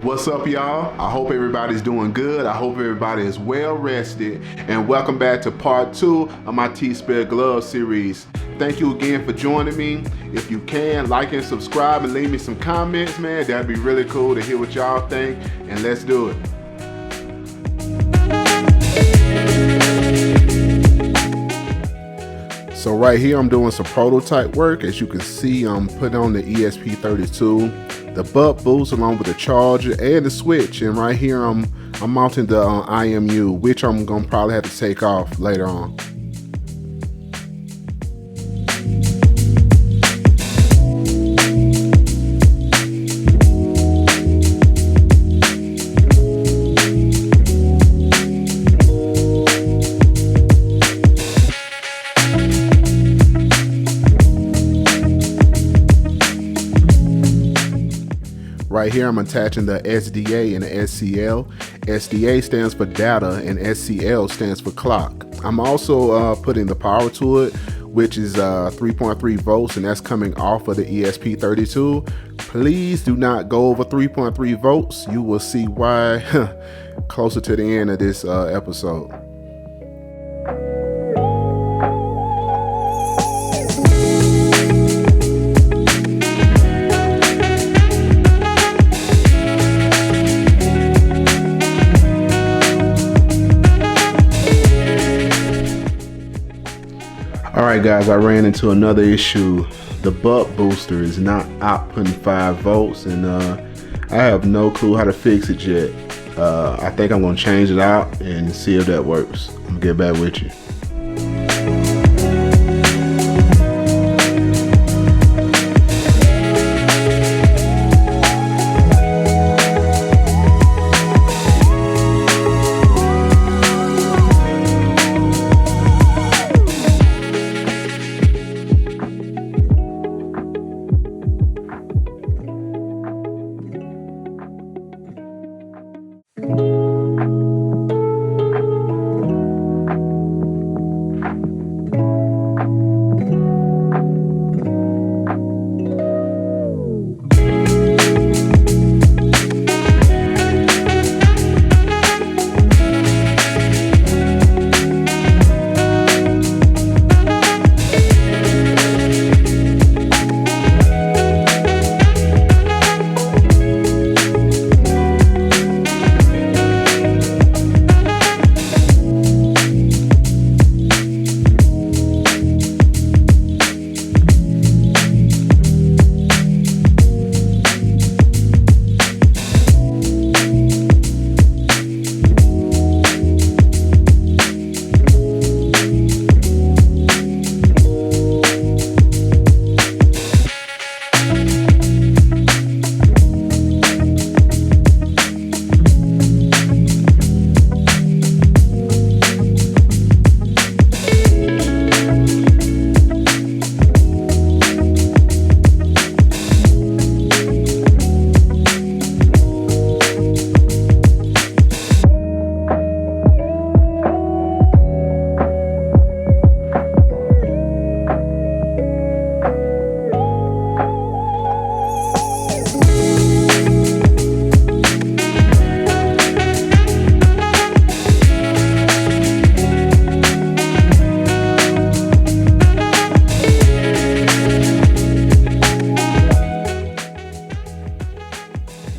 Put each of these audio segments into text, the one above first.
What's up, y'all? I hope everybody's doing good. I hope everybody is well rested. And welcome back to part 2 of my T-Spare Glove series. Thank you again for joining me. If you can, like and subscribe and leave me some comments, man. That'd be really cool to hear what y'all think. And let's do it. So right here, I'm doing some prototype work. As you can see, I'm putting on the ESP32, the butt boost along with the charger and the switch. And right here, I'm mounting the IMU, which I'm gonna probably have to take off later on. Right here, I'm attaching the SDA and the SCL. SDA stands for data and SCL stands for clock. I'm also putting the power to it, which is 3.3 volts, and that's coming off of the ESP32. Please do not go over 3.3 volts. You will see why closer to the end of this episode. Alright guys, I ran into another issue. The butt booster is not outputting 5 volts, and I have no clue how to fix it yet. I think I'm going to change it out and see if that works. I'm going to get back with you.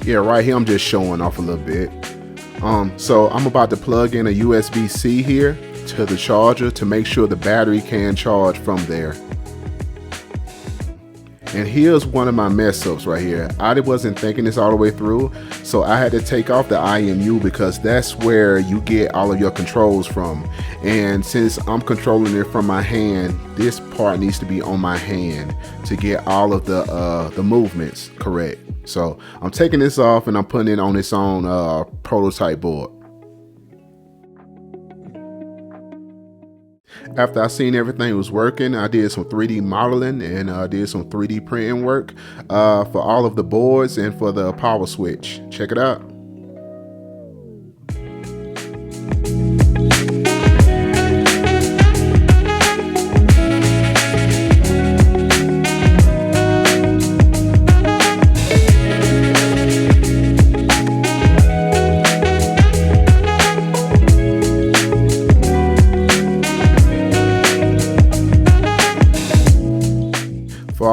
Yeah, right here I'm just showing off a little bit. So I'm about to plug in a USB-C here to the charger to make sure the battery can charge from there. And here's one of my mess ups right here. I wasn't thinking this all the way through, so I had to take off the IMU because that's where you get all of your controls from. And since I'm controlling it from my hand, this part needs to be on my hand to get all of the movements correct. So I'm taking this off and I'm putting it on its own prototype board. After I seen everything was working, I did some 3D modeling and did some 3D printing work for all of the boards and for the power switch. Check it out.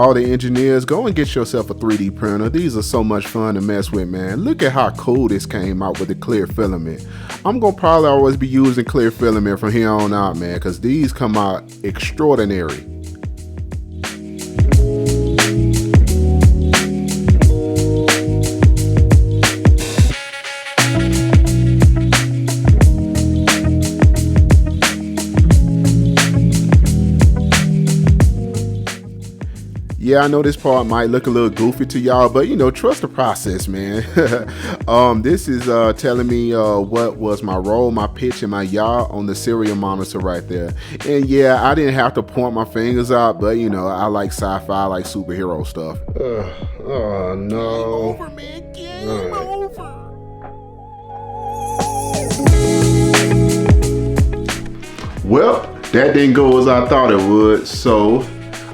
all the engineers, go and get yourself a 3D printer. These are so much fun to mess with, man. Look at how cool this came out with the clear filament. I'm gonna probably always be using clear filament from here on out, man, because these come out extraordinary. Yeah, I know this part might look a little goofy to y'all, but you know, trust the process, man. This is telling me what was my roll, my pitch, and my yaw on the serial monitor right there. And yeah, I didn't have to point my fingers out, but you know, I like sci-fi, I like superhero stuff. Oh no. Game over, man. Game over. Well, that didn't go as I thought it would, so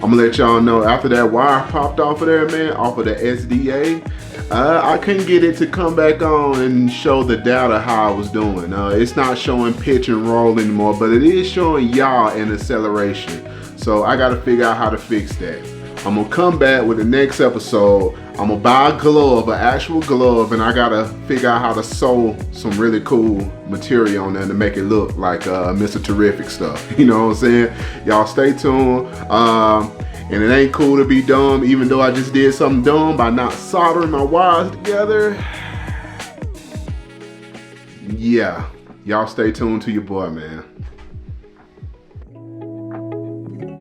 I'm gonna let y'all know after that wire popped off of there, man, off of the SDA, I couldn't get it to come back on and show the data how I was doing. It's not showing pitch and roll anymore, but it is showing yaw and acceleration. So I gotta figure out how to fix that. I'm gonna come back with the next episode. I'm gonna buy a glove, an actual glove, and I gotta figure out how to sew some really cool material on there to make it look like Mr.Terrific stuff. You know what I'm saying? Y'all stay tuned. And it ain't cool to be dumb, even though I just did something dumb by not soldering my wires together. Yeah, y'all stay tuned to your boy, man.